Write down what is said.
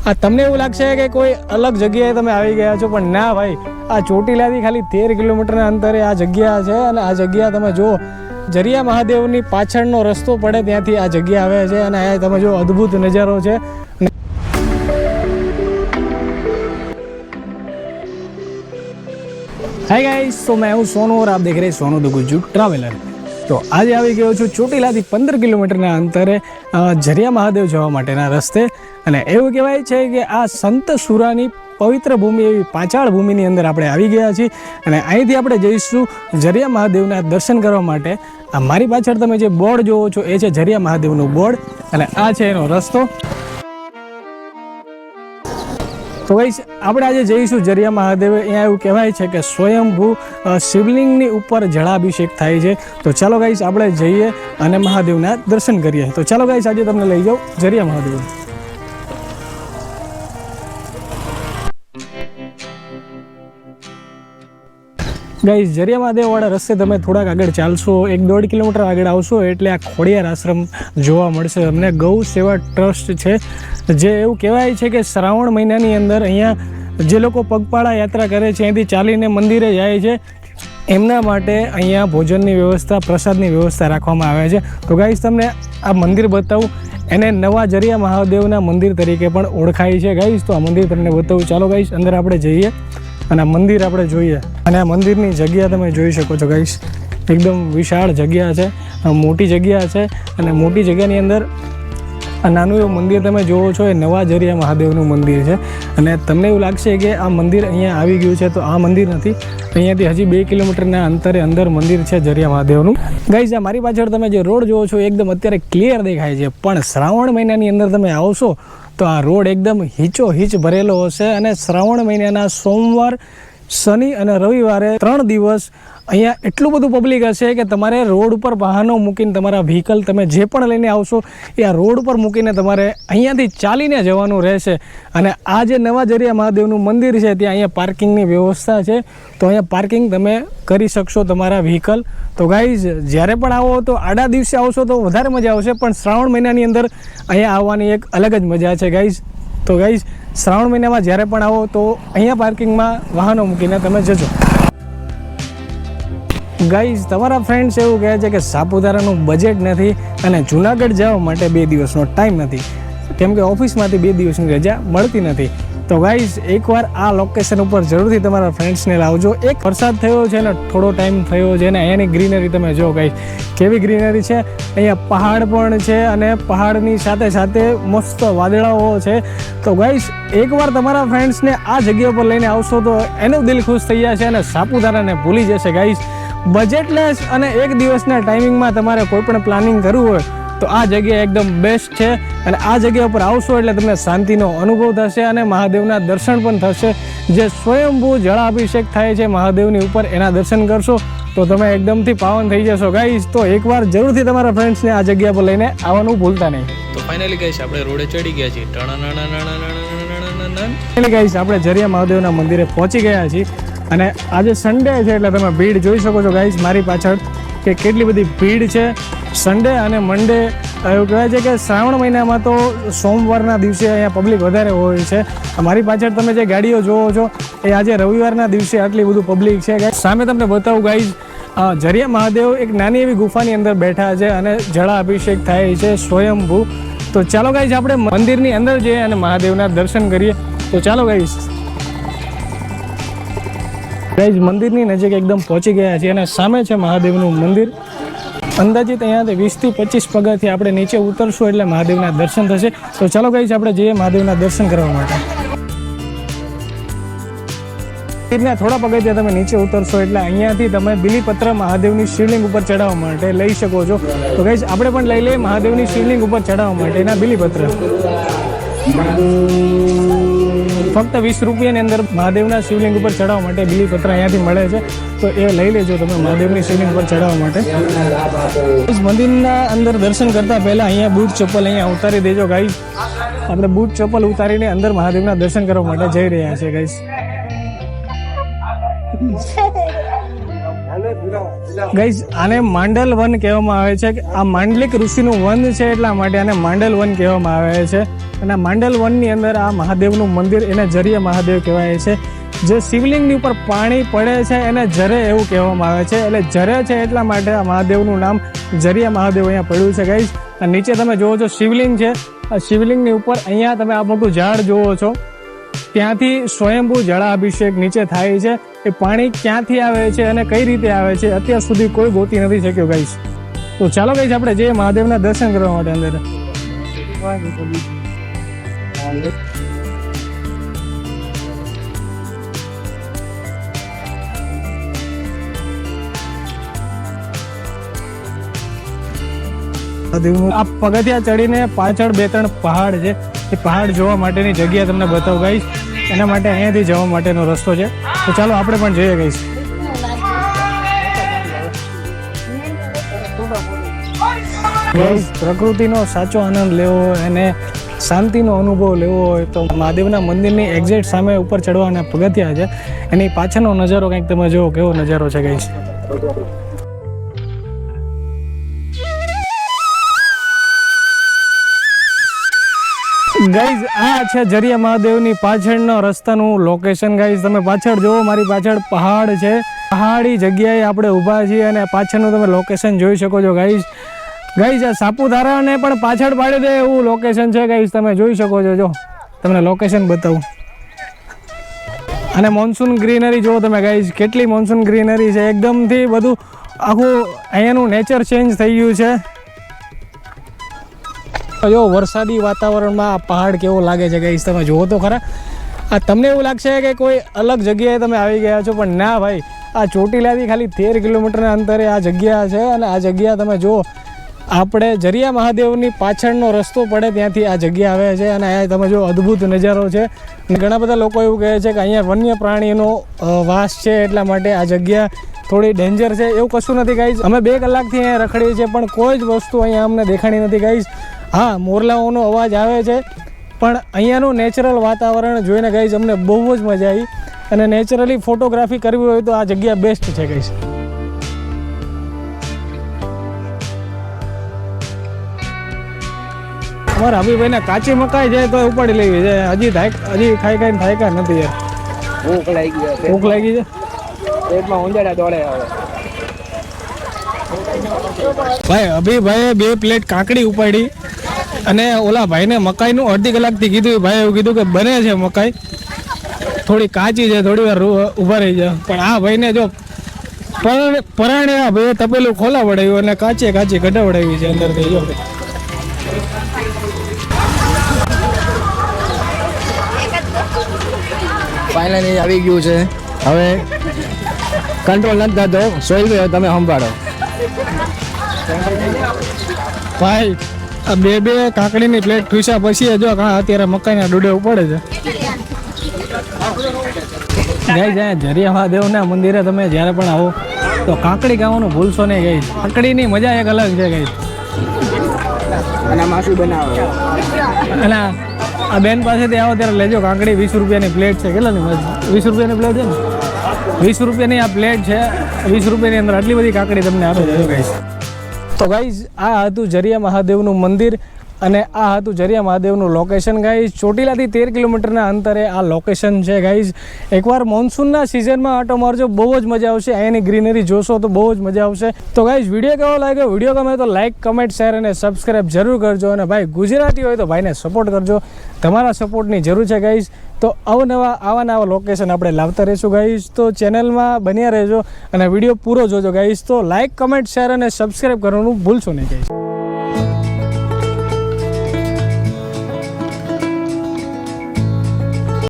તમને એવું લાગશે કે કોઈ અલગ જગ્યાએ તમે આવી ગયા છો, પણ ના ભાઈ, આ ચોટીલાથી ખાલી 13 કિલોમીટરના અંતરે આ જગ્યા છે. અને આ જગ્યા તમે જુઓ, જરિયા મહાદેવની પાછળનો રસ્તો પડે ત્યાંથી આ જગ્યા આવે છે. અને અહીંયા તમે જો અદ્ભુત નજારો છે. हाय गाइस, तो मैं हूँ सोनू और आप देख रहे हैं सोनू द गुज्जू ट्रैवलर। तो आज આવી ગયો છું ચોટીલાથી 15 કિલોમીટરના અંતરે જરિયા મહાદેવ જવા માટેના રસ્તે. અને એવું કહેવાય છે કે આ સંત સુરાની પવિત્ર ભૂમિ એવી પાંચાળ ભૂમિની અંદર આપણે આવી ગયા છીએ. અને અહીંથી આપણે જઈશું જરિયા મહાદેવના દર્શન કરવા માટે. આ મારી પાછળ તમે જે બોર્ડ જોવો છો એ છે જરિયા મહાદેવનું બોર્ડ, અને આ છે એનો રસ્તો. તો ગાઈસ, આપણે આજે જઈશું જરિયા મહાદેવ. અહીંયા એવું કહેવાય છે કે સ્વયંભૂ શિવલિંગની ઉપર જળાભિષેક થાય છે. તો ચાલો ગાઈસ, આપણે જઈએ અને મહાદેવના દર્શન કરીએ. તો ચાલો ગાઈસ, આજે તમને લઈ જાઉં જરિયા મહાદેવ. ગાઈસ, જરિયા મહાદેવ વાળા રસ્તે તમે થોડાક આગળ ચાલશો, 1-1.5 કિલોમીટર આગળ આવશો એટલે આ ખોડિયાર આશ્રમ જોવા મળશે. અમને ગૌ સેવા ટ્રસ્ટ છે, જે એવું કહેવાય છે કે શ્રાવણ મહિનાની અંદર અહીંયા જે લોકો પગપાળા યાત્રા કરે છે, અહીંથી ચાલીને મંદિરે જાય છે, એમના માટે અહીંયા ભોજનની વ્યવસ્થા, પ્રસાદની વ્યવસ્થા રાખવામાં આવે છે. તો ગાઈસ, તમને આ મંદિર બતાવું. એને નવા જરિયા મહાદેવના મંદિર તરીકે પણ ઓળખાય છે ગાઈસ. તો આ મંદિર તમને બતાવું. ચાલો ગાઈસ, અંદર આપણે જઈએ અને આ મંદિર આપણે જોઈએ. અને આ મંદિરની જગ્યા તમે જોઈ શકો છો ગાઈસ, એકદમ વિશાળ જગ્યા છે, મોટી જગ્યા છે. અને મોટી જગ્યાની અંદર આ નાનું એવું મંદિર તમે જોવો છો, એ નવા જરિયા મહાદેવનું મંદિર છે. અને તમને એવું લાગશે કે આ મંદિર અહીંયા આવી ગયું છે, તો આ મંદિર નથી. અહીંયાથી હજી 2 કિલોમીટરના અંતરે અંદર મંદિર છે જરિયા મહાદેવનું. ગાઈસ, આ મારી પાછળ તમે જે રોડ જોવો છો એકદમ અત્યારે ક્લિયર દેખાય છે, પણ શ્રાવણ મહિનાની અંદર તમે આવશો તો આ રોડ એકદમ હીચો હીચ ભરેલો હશે. અને શ્રાવણ મહિનાના સોમવાર, શનિ અને રવિવારે 3 દિવસ અહીંયા એટલું બધું પબ્લિક હશે કે તમારે રોડ ઉપર વાહનો મૂકીને, તમારા વ્હીકલ તમે જે પણ લઈને આવશો એ આ રોડ ઉપર મૂકીને તમારે અહીંયાથી ચાલીને જવાનું રહેશે. અને આ જે નવા જરિયા મહાદેવનું મંદિર છે ત્યાં અહીંયા પાર્કિંગની વ્યવસ્થા છે. તો અહીંયા પાર્કિંગ તમે કરી શકશો તમારા વ્હીકલ. તો ગાઈઝ, જ્યારે પણ આવો તો આડા દિવસે આવશો તો વધારે મજા આવશે, પણ શ્રાવણ મહિનાની અંદર અહીંયા આવવાની એક અલગ જ મજા છે ગાઈઝ. તો ગાઈઝ, શ્રાવણ મહિનામાં જ્યારે પણ આવો તો અહીંયા પાર્કિંગમાં વાહનો મૂકીને તમે જજો. ગાઈઝ, તમારા ફ્રેન્ડ્સ એવું કહે છે કે સાપુતારાનું બજેટ નથી અને જૂનાગઢ જવા માટે 2 દિવસનો ટાઈમ નથી, કેમ કે ઓફિસમાંથી 2 દિવસની રજા મળતી નથી. તો ગાઈઝ, એકવાર આ લોકેશન ઉપર જરૂરથી તમારા ફ્રેન્ડ્સને લાવજો. એક વરસાદ થયો છે ને થોડો ટાઈમ થયો છે ને અહીંયાની ગ્રીનરી તમે જો ગાઈઝ, કેવી ગ્રીનરી છે. અહીંયા પહાડ પણ છે અને પહાડની સાથે સાથે મસ્ત વાદળાઓ છે. તો ગાઈઝ, એકવાર તમારા ફ્રેન્ડ્સને આ જગ્યા પર લઈને આવશો તો એનું દિલ ખુશ થઈ જશે અને સાપુતારાને ભૂલી જશે ગાઈઝ. બજેટલેસ અને 1 દિવસના ટાઈમિંગમાં તમારે કોઈ પણ પ્લાનિંગ કરવું હોય તો આ જગ્યા એકદમ બેસ્ટ છે. અને આ જગ્યા ઉપર આવશો એટલે તમને શાંતિનો અનુભવ થશે અને મહાદેવના દર્શન પણ થશે. જે સ્વયંભૂ જળાભિષેક થાય છે મહાદેવની ઉપર, એના દર્શન કરશો તો તમે એકદમથી પાવન થઈ જશો ગાઈસ. તો એકવાર જરૂરથી તમારા ફ્રેન્ડ્સને આ જગ્યા પર લઈને આવવાનું ભૂલતા નહીં. તો ફાઇનલી ગાઈસ, આપણે રોડે ચડી ગયા છીએ. ફાઇનલી ગાઈસ, આપણે જરિયા મહાદેવના મંદિરે પહોંચી ગયા છીએ. અને આજે સન્ડે છે એટલે તમે ભીડ જોઈ શકો છો ગાઈસ મારી પાછળ કે કેટલી બધી ભીડ છે. સન્ડે અને મંડે એવું કહેવાય છે કે શ્રાવણ મહિનામાં તો સોમવારના દિવસે અહીંયા પબ્લિક વધારે હોય છે. મારી પાછળ તમે જે ગાડીઓ જોવો છો એ આજે રવિવારના દિવસે આટલી બધું પબ્લિક છે. સામે તમને બતાવું ગાઈઝ, જરિયા મહાદેવ એક નાની એવી ગુફાની અંદર બેઠા છે અને જળાભિષેક થાય છે સ્વયંભૂ. તો ચાલો ગાઈઝ, આપણે મંદિરની અંદર જઈએ અને મહાદેવના દર્શન કરીએ. તો ચાલો ગાઈઝ, મંદિરની નજીક એકદમ પહોંચી ગયા છીએ અને સામે છે મહાદેવનું મંદિર. અંદાજિત અહીંયાથી 20 થી 25 પગથિયાં આપણે નીચે ઉતરશું એટલે મહાદેવના દર્શન થશે. તો ચાલો ગાઈઝ, આપણે જઈએ મહાદેવના દર્શન કરવા માટે. મંદિરના થોડા પગથિયાં તમે નીચે ઉતરશો એટલે અહીંયાથી તમે બિલીપત્ર મહાદેવની શિવલિંગ ઉપર ચડાવવા માટે લઈ શકો છો. તો ગાઈઝ, આપણે પણ લઈ લઈએ મહાદેવની શિવલિંગ ઉપર ચડાવવા માટેના બિલીપત્ર. ફક્ત 20 રૂપિયાની અંદર મહાદેવના શિવલિંગ ઉપર ચડાવવા માટે બિલીપત્ર અહીંયાથી મળે છે. તો એ લઈ લેજો તમે મહાદેવની શિવલિંગ ઉપર ચડાવવા માટે. મંદિરના અંદર દર્શન કરતા પહેલા અહીંયા બૂટ ચપ્પલ અહીંયા ઉતારી દેજો ગાઈઝ. આપણે બૂટ ચપ્પલ ઉતારીને અંદર મહાદેવના દર્શન કરવા માટે જઈ રહ્યા છીએ ગાઈઝ. ગાઈઝ આને માંડલ વન કહેવામાં આવે છે કે આ માંડલિક ઋષિનું વન છે એટલા માટે આને માંડલ વન કહેવામાં આવે છે. અને આ માંડલ વનની અંદર આ મહાદેવનું મંદિર એને જરિયા મહાદેવ કહેવાય છે. જે શિવલિંગની ઉપર પાણી પડે છે એને જરે એવું કહેવામાં આવે છે. એટલે જરે છે એટલા માટે આ મહાદેવનું નામ જરિયા મહાદેવ અહીંયા પડ્યું છે ગાઈઝ. અને નીચે તમે જોવો છો શિવલિંગ છે. આ શિવલિંગની ઉપર અહીંયા તમે આ મોટું ઝાડ જોવો છો, ત્યાંથી સ્વયંભૂ જળાભિષેક નીચે થાય છે. એ પાણી ક્યાંથી આવે છે અને કઈ રીતે આવે છે અત્યાર સુધી કોઈ ગોતી નથી શક્યો ગાઈસ. તો ચાલો ગાઈસ આપણે જઈએ મહાદેવના દર્શન કરવા માટે અંદર. આ પગથિયા ચડીને પાછળ 2-3 પહાડ છે. એ પહાડ જોવા માટેની જગ્યા તમને બતાવું ગાઈસ. એના માટે અહીંયાથી જવા માટેનો રસ્તો છે. તો ચાલો આપણે પણ જઈએ ગાઈસ. પ્રકૃતિનો સાચો આનંદ લેવો અને શાંતિનો અનુભવ લેવો હોય તો મહાદેવના મંદિરની એક્ઝેક્ટ સામે ઉપર ચડવાના પગથિયા છે. એની પાછળનો નજારો કંઈક તમે જુઓ કેવો નજારો છે ગાઈસ. ગાઈઝ આ છે જરિયા મહાદેવની પાછળનો રસ્તાનું લોકેશન ગાઈઝ. તમે પાછળ જુઓ, મારી પાછળ પહાડ છે. પહાડી જગ્યાએ આપણે ઊભા છીએ અને પાછળનું તમે લોકેશન જોઈ શકો છો ગાઈઝ. ગાઈઝ આ સાપુતારાને પણ પાછળ પાડી દે એવું લોકેશન છે ગાઈઝ. તમે જોઈ શકો છો. જો તમને લોકેશન બતાવું. અને મોન્સૂન ગ્રીનરી જુઓ તમે ગાઈઝ, કેટલી મોન્સૂન ગ્રીનરી છે. એકદમથી બધું આખું અહીંયાનું નેચર ચેન્જ થઈ ગયું છે. જો વરસાદી વાતાવરણમાં આ પહાડ કેવો લાગે છે ગાઈસ, તમે જુઓ તો ખરા. આ તમને એવું લાગશે કે કોઈ અલગ જગ્યાએ તમે આવી ગયા છો, પણ ના ભાઈ, આ ચોટીલાથી ખાલી 13 કિલોમીટરના અંતરે આ જગ્યા છે. અને આ જગ્યા તમે જુઓ, આપણે જરિયા મહાદેવની પાછળનો રસ્તો પડે ત્યાંથી આ જગ્યા આવે છે. અને અહીંયા તમે જો અદ્ભુત નજારો છે. ઘણા બધા લોકો એવું કહે છે કે અહીંયા વન્ય પ્રાણીનો વાસ છે એટલા માટે આ જગ્યા થોડી ડેન્જર છે. એવું કશું નથી ગાઈઝ. અમે 2 કલાકથી અહીંયા રખડીએ છીએ પણ કોઈ જ વસ્તુ અહીંયા અમને દેખાણી નથી ગાઈઝ. હા, મોરલાઓનો અવાજ આવે છે પણ અહીંયાનું નેચરલ વાતાવરણ જોઈને ગાઈઝ અમને બહુ જ મજા આવી. અને નેચરલી ફોટોગ્રાફી કરવી હોય તો આ જગ્યા બેસ્ટ છે ગાઈઝ. અમારા હબીભાઈને કાચી મકાઈ જાય તો ઉપાડી લેવી છે. હજી ખાઈ થાય નથી યાર. ભૂખ લાગી છે. પેટમાં ઉંદરડા દોડે આવે. ભાઈ અભિભાઈએ 2 પ્લેટ કાકડી ઉપાડી અને ઓલા ભાઈને મકાઈનું અડધી કલાકથી કીધું. ભાઈ એવું કીધું કે બને છે મકાઈ, થોડી કાચી છે, થોડી વાર ઊભા રહી જાય. પણ આ ભાઈને જો પરાણે આ ભાઈએ તપેલું ખોલાવડાવ્યું અને કાચી કઢાવડાવી છે અંદરથી. જો ફાઇનલી આવી ગયું છે. હવે કંટ્રોલ નથી થતો. સોઈ ગયો, તમે સંભાળો. ભાઈ આ 2 કાકડીની પ્લેટ ઠૂસા પછી જો અત્યારે મકાઈના ડૂડે પડે છે. ગાઈઝ જરિયા મહાદેવના મંદિરે તમે જ્યારે પણ આવો તો કાકડી ખાવાનું ભૂલશો નહીં ગાઈઝ. કાકડીની મજા એક અલગ છે ગાઈઝ. અને માસી બનાવે. અને આ બેન પાસેથી આવો ત્યારે લેજો કાકડી. 20 રૂપિયાની પ્લેટ છે. કેટલાની 20 રૂપિયાની પ્લેટ છે ને? 20 રૂપિયાની આ પ્લેટ છે. 20 રૂપિયાની અંદર આટલી બધી કાકડી તમને આપે છે ગાઈઝ. તો ગાઈઝ આ હતું જરિયા મહાદેવનું મંદિર અને આ હતું જરિયા મહાદેવનું લોકેશન ગાઈઝ. ચોટીલાથી 13 કિલોમીટરના અંતરે આ લોકેશન છે ગાઈઝ. એકવાર મોન્સૂનના સિઝનમાં આટો મારજો, બહુ જ મજા આવશે. અહીંયાની ગ્રીનરી જોશો તો બહુ જ મજા આવશે. તો ગાઈઝ વિડીયો કેવો લાગ્યો? વિડીયો ગમે તો લાઇક, કમેન્ટ, શેર અને સબસ્ક્રાઈબ જરૂર કરજો. અને ભાઈ ગુજરાતી હોય તો ભાઈને સપોર્ટ કરજો. તમારા સપોર્ટની જરૂર છે ગાઈઝ. તો આવા લોકેશન આપણે લાવતા રહીશું ગાઈઝ. તો ચેનલમાં બન્યા રહેજો અને વિડીયો પૂરો જોજો ગાઈઝ. તો લાઇક, કમેન્ટ, શેર અને સબસ્ક્રાઈબ કરવાનું ભૂલશો નહીં ગાઈઝ.